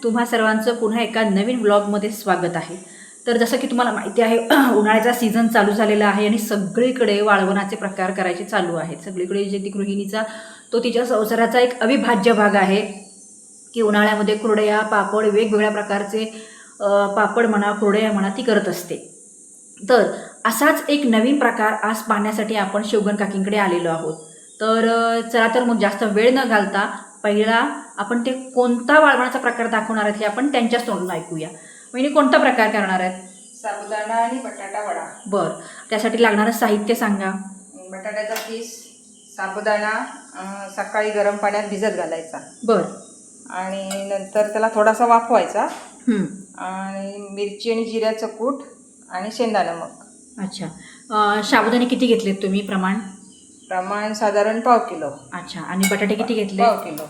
तुम्हा सर्वांचं पुन्हा एका नवीन ब्लॉगमध्ये स्वागत आहे। तर जसं की तुम्हाला माहिती आहे उन्हाळ्याचा सीझन चालू झालेला आहे आणि सगळीकडे वाळवणाचे प्रकार करायचे चालू आहेत। सगळीकडे जे ती गृहिणीचा तो तिच्या संसाराचा एक अविभाज्य भाग आहे की उन्हाळ्यामध्ये कुरडया पापड वेगवेगळ्या प्रकारचे पापड म्हणा कुरडया म्हणा ती करत असते। तर असाच एक नवीन प्रकार आज पाहण्यासाठी आपण शिवगण काकींकडे आलेलो आहोत। तर चला तर मग जास्त वेळ न घालता पहिला आपण ते कोणता वाळवणाचा प्रकार दाखवणार आहेत हे आपण त्यांच्याच तोंडून ऐकूया। म्हणजे कोणता प्रकार करणार आहेत? साबुदाणा आणि बटाटा वडा। बरं, त्यासाठी लागणारं साहित्य सांगा। बटाट्याचा किस, साबुदाणा सकाळी गरम पाण्यात भिजत घालायचा। बरं, आणि नंतर त्याला थोडासा वाफवायचा। आणि मिरची आणि जिऱ्याचं कूट आणि शेंगदाणा नमक। अच्छा, साबुदाणे किती घेतलेत तुम्ही? प्रमाण साधारण पाव किलो। अच्छा, आणि बटाटे किती घेतले? पाव किलो।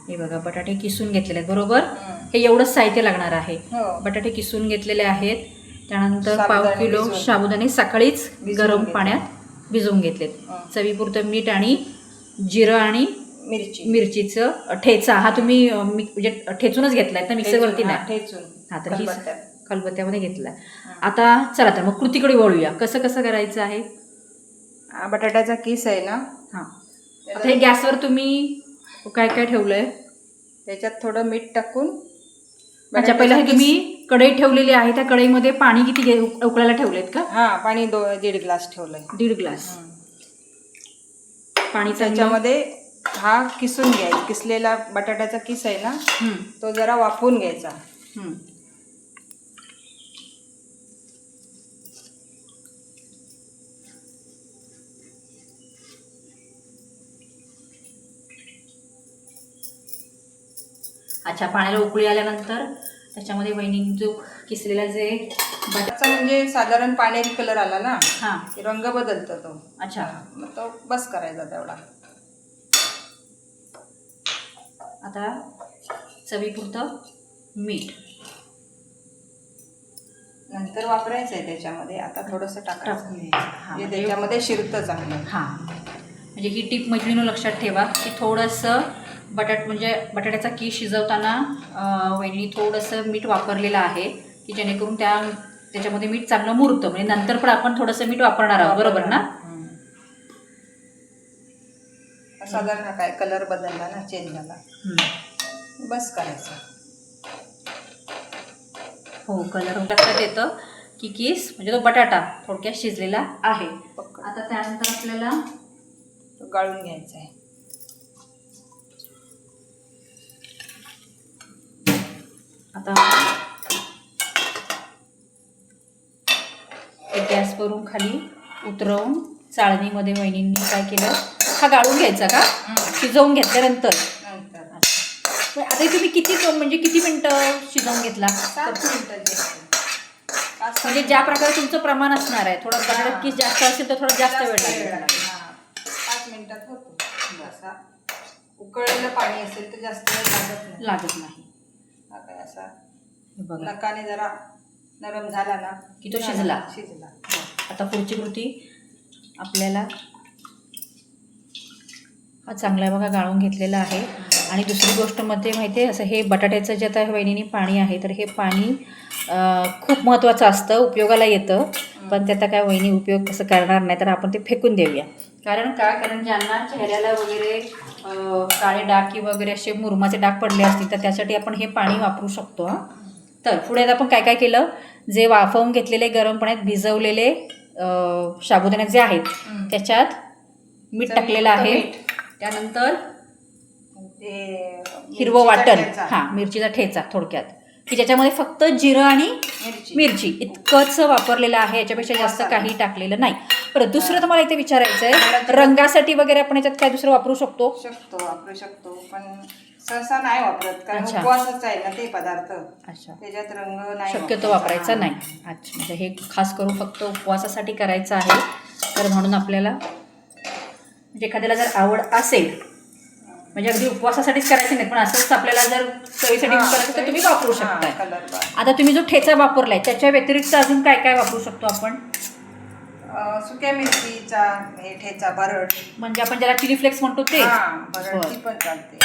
हे बघा बटाटे किसून घेतलेले आहेत बरोबर। हे एवढंच साहित्य लागणार आहे। हो। बटाटे किसून घेतलेले आहेत, त्यानंतर पाव साबुदाणे किलो भिजवून. साबुदाणे सकाळीच भिजवून गरम घेतले. पाण्यात भिजवून घेतलेत। हं. चवीपुरतं मीठ आणि जिरं आणि मिरचीचं ठेचा हा तुम्ही म्हणजे ठेचूनच घेतलाय ना, मिक्सरवरती नाही? ठेचून हा, तर ही खलबत्त्यात. खलबत्त्यामध्ये घेतला। आता चला तर मग कृतीकडे वळूया। कसं कसं करायचं आहे? बटाट्याचा किस आहे ना, हां, आता हे गॅसवर तुम्ही काय काय ठेवलंय? त्याच्यात थोडं मीठ टाकून अच्छा, पहिला हे तुम्ही कढई ठेवलेली आहे, त्या कढईमध्ये पाणी किती उकळायला ठेवलेत का? हां, पाणी 1.5 ग्लास ठेवलंय। 1.5 ग्लास पाणी त्याच्यामध्ये हा किसून घ्यायचा, किसलेला बटाट्याचा किस आहे ना तो जरा वाफवून घ्यायचा। अच्छा, पाण्याला उकळी आल्यानंतर त्याच्यामध्ये वहिनी जो किसलेला जे बटाटा म्हणजे साधारण पाण्याचा कलर आला ना, हां, रंग बदलतो तो। अच्छा, मग तो बस करायचा तेवढा। आता चवीपुरतं मीठ नंतर वापरायचं आहे त्याच्यामध्ये। आता थोडंसं टाकायचं टाकून द्यायचं। हां, म्हणजे त्याच्यामध्ये शिरतं चांगलं। हां, म्हणजे ही टीप मैत्रिणीनं लक्षात ठेवा की थोडंसं म्हणजे बटाट्याचा कीस शिजवताना वहिनी थोडंसं मीठ वापरलेलं आहे की जेणेकरून त्याच्यामध्ये मीठ चांगलं मुरतं। म्हणजे नंतर पण आपण थोडंसं मीठ वापरणार आहोत, बरोबर ना? साधारण काय कलर बदलला ना, चेंज झाला, बस करायचं। हो, कलर लक्षात येतं की कीस म्हणजे तो बटाटा थोडक्यात शिजलेला आहे। आता त्यानंतर आपल्याला गाळून घ्यायचं आहे। आता गॅसवरून खाली उतरवून चाळणीमध्ये वहिनींनी काय केलं, हा गाळून घ्यायचा का? शिजवून घेतल्यानंतर आता तुम्ही किती मिनटं शिजवून घेतला? 7 मिनिटं। म्हणजे ज्या प्रकारे तुमचं प्रमाण असणार आहे, थोडं बटाटा कीस जास्त असेल तर थोडा जास्त वेळ लागेल। 5 मिनिटात होतो। असा उकळलेलं पाणी असेल तर जास्त वेळ लागत नाही। आता असा नकाने जरा नरम झाला ना की तो शिजला। आता पुढची कृती आपल्याला हा चांगला बघा गाळून घेतलेला आहे। आणि दुसरी गोष्ट मध्ये माहिती आहे, असं हे बटाट्याचं जे आता वहिनीने पाणी आहे तर हे पाणी खूप महत्त्वाचं असतं, उपयोगाला येतं। पण त्याचा काय वहिनी उपयोग कसं करणार नाही, तर आपण ते फेकून देऊया। कारण ज्यांना चेहऱ्याला वगैरे काळे डाग की वगैरे असे मुरुमाचे डाग पडले असतील तर त्यासाठी आपण हे पाणी वापरू शकतो। तर पुढे आता आपण काय काय केलं, जे वाफवून घेतलेले गरम पाण्यात भिजवलेले साबुदाणे जे आहेत त्याच्यात मीठ टाकलेलं आहे। त्यानंतर ते हिरवं वाटण, हां, मिरचीचा ठेचा थोडक्यात, की ज्याच्यामध्ये फक्त जिरं आणि मिरची इतकंच वापरलेलं आहे, याच्यापेक्षा जास्त काही टाकलेलं नाही। परत दुसरं तुम्हाला इथे विचारायचं आहे, रंगासाठी वगैरे आपण याच्यात काय दुसरं वापरू शकतो? वापरू शकतो, पण सहसा नाही वापरत, कारण उपवासच आहे ना ते पदार्थ। अच्छा, त्याच्यात रंग नाही शक्यतो वापरायचा नाही। अच्छा, म्हणजे हे खास करून फक्त उपवासासाठी करायचं आहे। तर म्हणून आपल्याला म्हणजे एखाद्याला जर आवड असेल, म्हणजे अगदी उपवासासाठीच करायचं नाही, पण असंच आपल्याला जर चवीसाठी करायचं तर तुम्ही वापरू शकता। आता तुम्ही जो ठेचा वापरलाय त्याच्या व्यतिरिक्त अजून काय काय वापरू शकतो आपण? सुक्या मिरचीचा ठेचा, भरड, म्हणजे आपण ज्याला चिली फ्लेक्स म्हणतो ते भरड पण चालते।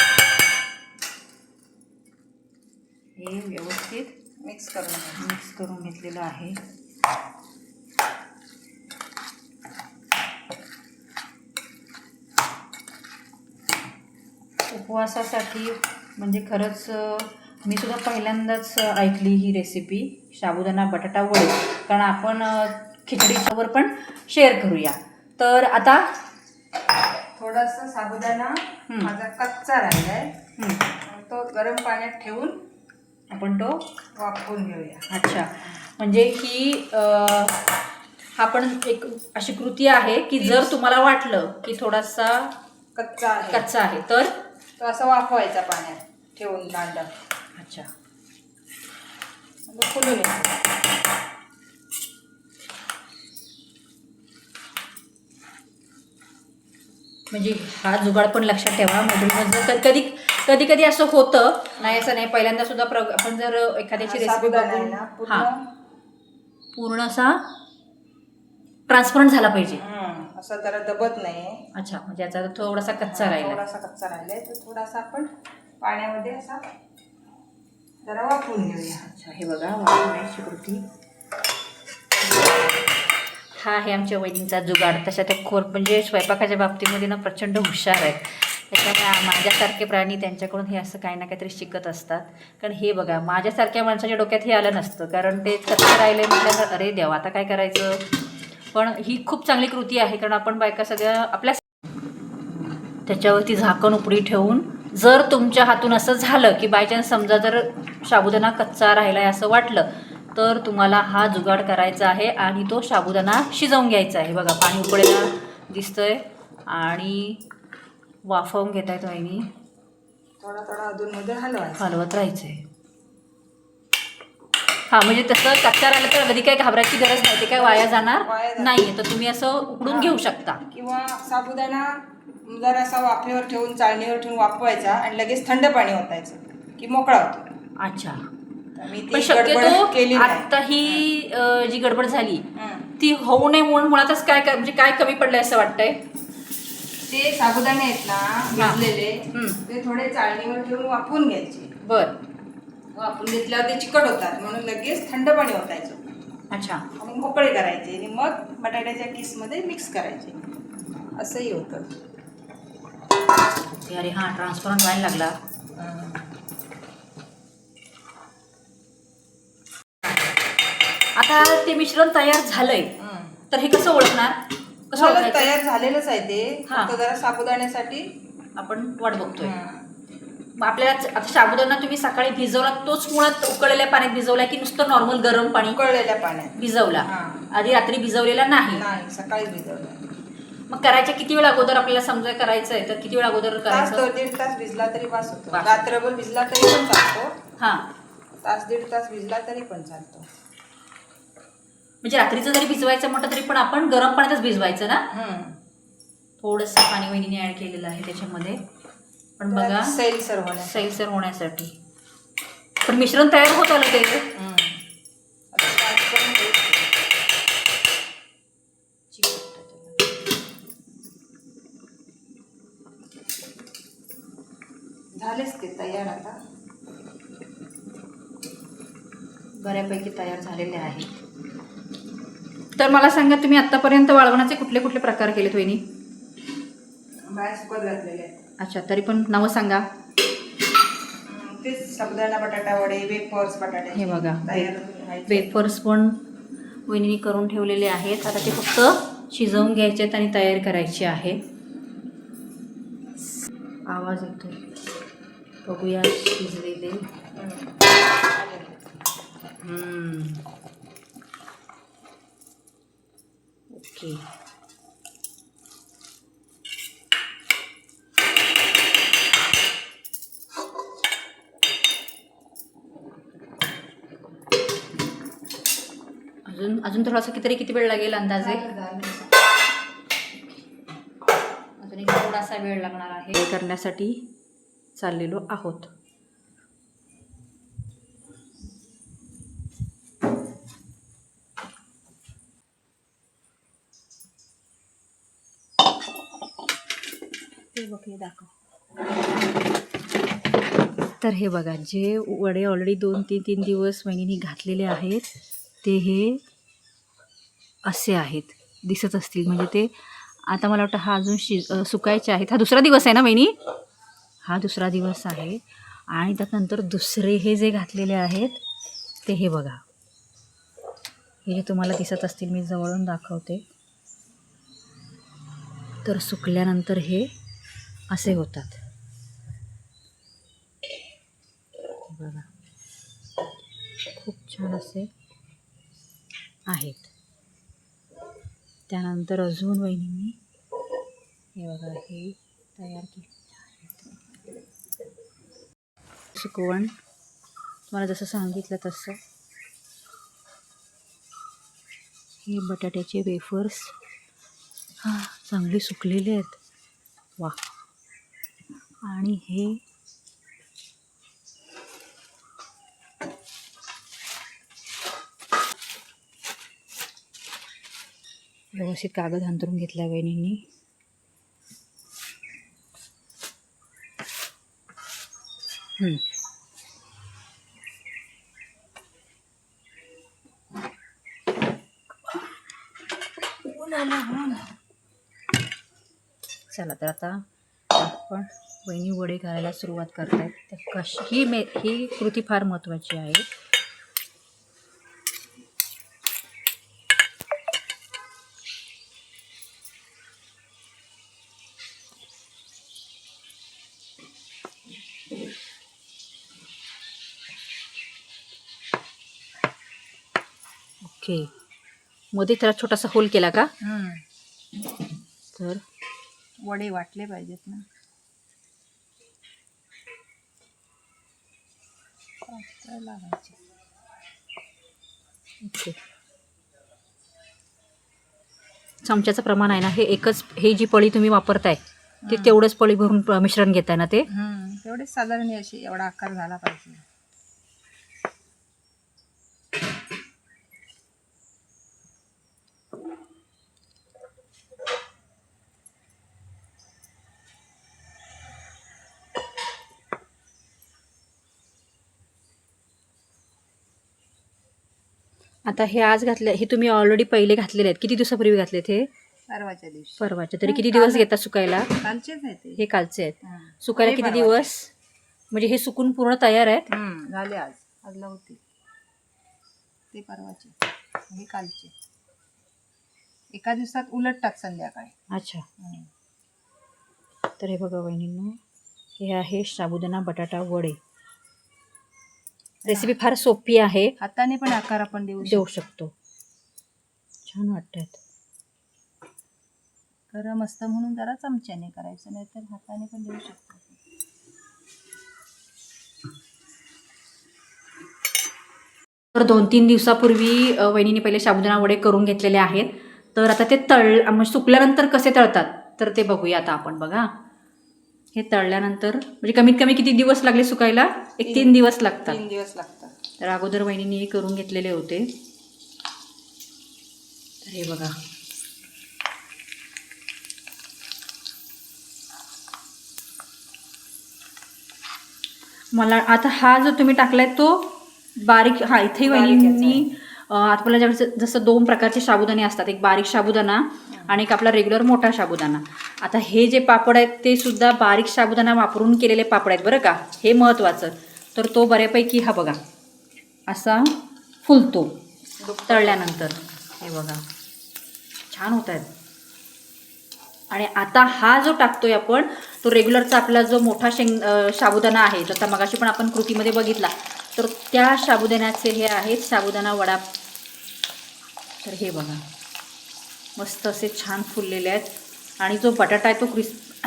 हे व्यवस्थित मिक्स करून मिक्स करून घेतलेलं आहे. उपवासासाठी म्हणजे खरंच मी सुद्धा पहिल्यांदाच ऐकली ही रेसिपी, साबुदाणा बटाटा वडे. कारण आपण खिचडीसोबत पण शेअर करूया. तर आता थोडासा साबुदाणा माझा कच्चा राहिलाय, तो गरम पाण्यात ठेवून आपण तो वाफवून घेऊया. अच्छा, म्हणजे ही आपण एक अशी कृती आहे की जर तुम्हाला वाटलं की थोडासा कच्चा आहे तर तो असा वाफवायचा पाण्यात ठेवून दांडा. अच्छा, फुलून येतो. म्हणजे हा जुगाड पण लक्षात ठेवा. म्हणजे कधी कधी असं होतं, नाही असं नाही, पहिल्यांदा सुद्धा आपण जर एखाद्याची रेसिपी बघून पूर्ण असा ट्रान्सपरंट झाला पाहिजे, असा जरा दबत नाही. अच्छा, म्हणजे याचा थोडासा कच्चा राहिलाय तर थोडासा आपण पाण्यामध्ये असा जरा वाफवून घेऊया. अच्छा, हे बघा वाफवण्याची कृती. हा आहे आमच्या वहिनींचा जुगाड. तशा त्या म्हणजे स्वयंपाकाच्या बाबतीमध्ये ना प्रचंड हुशार आहेत. त्याच्यामुळे माझ्यासारखे प्राणी त्यांच्याकडून हे असं काही ना काहीतरी शिकत असतात. कारण हे बघा, माझ्यासारख्या माणसाच्या डोक्यात हे आलं नसतं, कारण ते कच्चे राहिले म्हटल्यानंतर अरे देवा आता काय करायचं. पण ही खूप चांगली कृती आहे, कारण आपण बायका सगळ्या आपल्या त्याच्यावरती झाकण उपडी ठेवून, जर तुमच्या हातून असं झालं की बाय चान्स समजा जर साबुदाणा कच्चा राहिला आहे असं वाटलं तर तुम्हाला हा जुगाड करायचा आहे आणि तो साबुदाणा शिजवून घ्यायचा आहे. बघा पाणी उकळायला दिसतंय आणि वाफवून घेत आहेत वहिनी. थोडा थोडा अधूनमधून हलवत राहायचं आहे. हां, म्हणजे तसं कच्चा राहिलं तर कधी काही घाबरायची गरज नाही, ते काय वाया जाणार नाही. तर तुम्ही असं उकडून घेऊ शकता. किंवा साबुदाणा जर असा वाफेवर ठेवून चाळणीवर ठेवून वाफवायचा आणि लगेच थंड पाणी ओतायचं की मोकळा होतो. अच्छा, मी पण शक्यतो केली आता ही जी गडबड झाली ती होऊ नये म्हणून मुळातच काय म्हणजे काय कमी पडलंय असं वाटतंय. ते साबुदाणे आहेत ना भिजलेले, ते थोडे चाळणीवर ठेवून वाफवून घ्यायचे. बरं, वाफवून घेतल्यावर ते चिकट होतात म्हणून लगेच थंड पाणी ओतायचं. अच्छा, आणि मोकळे करायचे आणि मग बटाट्याच्या किसमध्ये मिक्स करायचे. असंही होतं. अरे हां, ट्रान्सपरंट व्हायला लागला. आता ते मिश्रण तयार झालंय तर हे कसं ओळखणार? कसं तयार झालेलंच आहे ते, फक्त जरा साबुदाण्यासाठी आपण वाट बघतोय. आपल्याला आता साबुदाणा तुम्ही सकाळी भिजवला तोच मुळात उकळलेल्या पाण्यात भिजवला की नुसतं नॉर्मल गरम पाणी उकळलेल्या पाण्यात भिजवला? आधी रात्री भिजवलेला नाही, सकाळी भिजवला. मग करायच्या किती वेळ अगोदर आपल्याला समजा करायचं आहे तर किती वेळ अगोदर करायचं? 1.5 तास भिजला तरी बस होतो. रात्रभर भिजला तरी पण चालतो. हां, 1.5 तास भिजला तरी पण चालतो. म्हणजे रात्रीचं जरी भिजवायचं म्हटलं तरी पण आपण गरम पाण्यातच भिजवायचं ना? थोडंसं पाणी वहिनीने ऍड केलेलं आहे त्याच्यामध्ये, पण बघा सैलसर होण्यासाठी. पण मिश्रण तयार होत आलं ते. झालेच ते तयार. आता बऱ्यापैकी तयार झालेले आहे. तर मला सांगा, तुम्ही आतापर्यंत वाळवणाचे कुठले कुठले प्रकार केलेत वहिनी? बाहेर सुकत घातलेले आहेत. अच्छा, तरी पण नावं सांगा. तेच साबुदाणा बटाटा वडे, वेफर्स बटाटे. हे बघा, वेफर्स पण वहिनीने करून ठेवलेले आहेत. आता ते फक्त शिजवून घ्यायचे आहेत आणि तयार करायचे आहे. आवाज येतो, बघूया शिजलेले. ओके, अजून थोडासा किती वेळ लागेल अंदाजे? अजून एक थोडासा वेळ लागणार आहे. हे करण्यासाठी चाललेलो आहोत. हे बघ, हे दाखव. तर हे बघा, जे वडे ऑलरेडी 2-3 दिवस वहिनीने घातलेले आहेत ते हे असे आहेत, दिसत असतील. म्हणजे ते आता मला वाटतं हा अजून सुकायचे आहेत. हा दुसरा दिवस आहे ना वहिनी? हा दुसरा दिवस आहे. आणि त्यानंतर दुसरे हे जे घातलेले आहेत ते हे बघा, हे जे तुम्हाला दिसत असतील, मी जवळून दाखवते. तर सुकल्यानंतर हे असे होतात बघा, खूप छान असे आहेत. त्यानंतर अजून वहिनींनी हे बघा हे तयार केले सुकवण, तुम्हाला जसं सांगितलं तसं. हे बटाट्याचे वेफर्स चांगले सुकलेले आहेत. वा. आणि हे व्यवस्थित कागद अंथरून घेतला वहिनींनी. चला, तर आता आपण वहिनी वडे करायला सुरुवात करतायत. तर ही कृती फार महत्त्वाची आहे. ओके, मध्ये त्याला छोटासा होल केला का? तर वडे वाटले पाहिजेत ना. लावायचे. ओके, चमच्याचं प्रमाण आहे ना, हे एकच, हे जी पळी तुम्ही वापरताय ते तेवढंच पळी भरून मिश्रण घेताय ना ते? तेवढेच साधारण अशी एवढा आकार झाला पाहिजे. आता हे आज घातले, हे तुम्ही ऑलरेडी पहिले घातलेले आहेत. किती दिवसापूर्वी घातलेत हे? परवाच्या दिवशी. परवाच्या. तरी किती दिवस घेतात सुकायला? कालचेच आहेत ते. हे कालचे आहेत. सुकायला किती दिवस? म्हणजे हे सुकून पूर्ण तयार आहेत? झाले. आज लावते ते परवाचे, हे कालचे. एका दिवसात उलटतात संध्याकाळी. अच्छा. तर हे बघा वहिनींनो, हे आहे साबुदाणा बटाटा वडे. रेसिपी फार सोपी आहे. हाताने पण आकार आपण देऊ शकतो. छान वाटतात. गरम असतं म्हणून जरा चमच्याने करायचं, नाहीतर हाताने पण देऊ शकतो. तर 2-3 दिवसापूर्वी वहिनीने पहिले साबुदाणा वडे करून घेतलेले आहेत. तर आता ते सुकल्यानंतर कसे तळतात तर ते बघूया आता आपण. बघा, हे तळल्यानंतर म्हणजे कमीत कमी किती दिवस लागले सुकायला? 3 दिवस लागतात. 3 दिवस लागतात. तर अगोदर वहिनीने हे करून घेतलेले होते. तर हे बघा, मला आता हा जो तुम्ही टाकलाय तो बारीक, इथे वहिनींनी आपल्याला जसं 2 प्रकारचे साबुदाणे असतात, एक बारीक साबुदाणा आणि एक आपला रेग्युलर मोठा साबुदाणा. आता हे जे पापड आहेत ते सुद्धा बारीक साबुदाणा वापरून केलेले पापड आहेत बरं का, हे महत्त्वाचं. तर तो बऱ्यापैकी हा बघा असा फुलतो तळल्यानंतर. हे बघा, छान होत आहेत. आणि आता हा जो टाकतोय आपण तो रेग्युलरचा आपला जो मोठा साबुदाणा आहे, जसा मगाशी पण आपण कृतीमध्ये बघितला, तर त्या साबुदाण्याचे हे आहेत साबुदाणा वडा. तर हे बघा, मस्त असे छान फुललेले आहेत. आणि जो बटाटा आहे तो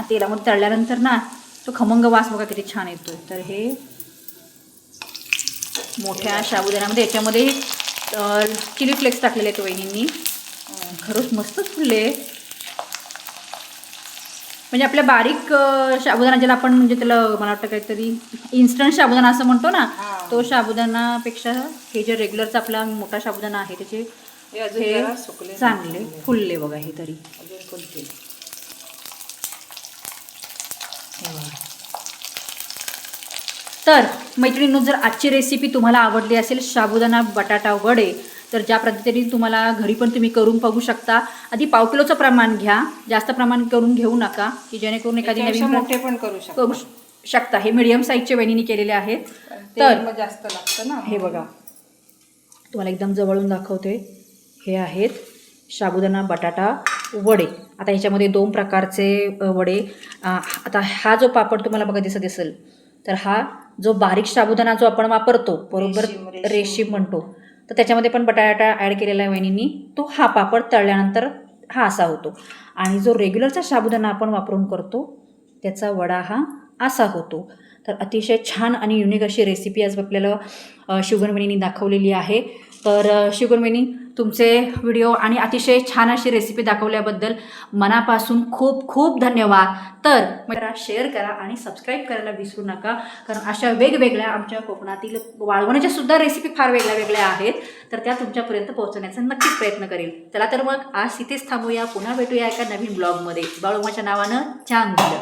तेलामध्ये तळल्यानंतर ना तो खमंग वास बघा किती छान येतो. तर हे मोठ्या साबुदाण्यामध्ये याच्यामध्ये चिली फ्लेक्स टाकलेले आहेत वहिनींनी. खरंच मस्तच फुलले. म्हणजे आपल्या बारीक साबुदाणा ज्याला आपण म्हणजे त्याला मला वाटतं काहीतरी इन्स्टंट साबुदाणा असं म्हणतो ना, तो साबुदाणापेक्षा हे जे रेग्युलरचा आपला मोठा साबुदाणा आहे त्याचे हे चांगले फुलले बघा. हे तरी अजून फुलते. तर मैत्रिणींनो, जर आजची रेसिपी तुम्हाला आवडली असेल साबुदाणा बटाटा वडे, तर ज्या पद्धतीने तुम्हाला घरी पण तुम्ही करून बघू शकता. आधी 1/2 किलोचं प्रमाण घ्या, जास्त प्रमाण करून घेऊ नका, की जेणेकरून एखादी त्याच्यापेक्षा नवीन मोठे पण करू शकता. हे मीडियम साईजचे वहिनीने केलेले आहेत. तर मग जास्त लागतं ना. हे बघा, तुम्हाला एकदम जवळून दाखवते. हे आहेत साबुदाणा बटाटा वडे. आता ह्याच्यामध्ये 2 प्रकारचे वडे. आता हा जो पापड तुम्हाला बघा दिसत असेल, तर हा जो बारीक साबुदाणा जो आपण वापरतो, बरोबर रेशीम म्हणतो, तर त्याच्यामध्ये पण बटाटा ॲड केलेला आहे वहिनींनी. तो हा पापड तळल्यानंतर हा असा होतो. आणि जो रेग्युलरचा साबुदाणा आपण वापरून करतो त्याचा वडा हा असा होतो. तर अतिशय छान आणि युनिक अशी रेसिपी आज आपल्याला शिवगणवहिनींनी दाखवलेली आहे. तर शिवगणवहिनी, तुमचे व्हिडिओ आणि अतिशय छान अशी रेसिपी दाखवल्याबद्दल मनापासून खूप खूप धन्यवाद. तर मला शेअर करा आणि सबस्क्राईब करायला विसरू नका, कारण अशा वेगवेगळ्या आमच्या कोकणातील वाळवणाच्या सुद्धा रेसिपी फार वेगळ्या वेगळ्या आहेत, तर त्या तुमच्यापर्यंत पोहोचवण्याचा नक्कीच प्रयत्न करेल. चला तर मग आज इथेच थांबूया. पुन्हा भेटूया एका नवीन ब्लॉगमध्ये वाळवणाच्या नावानं चांगलं.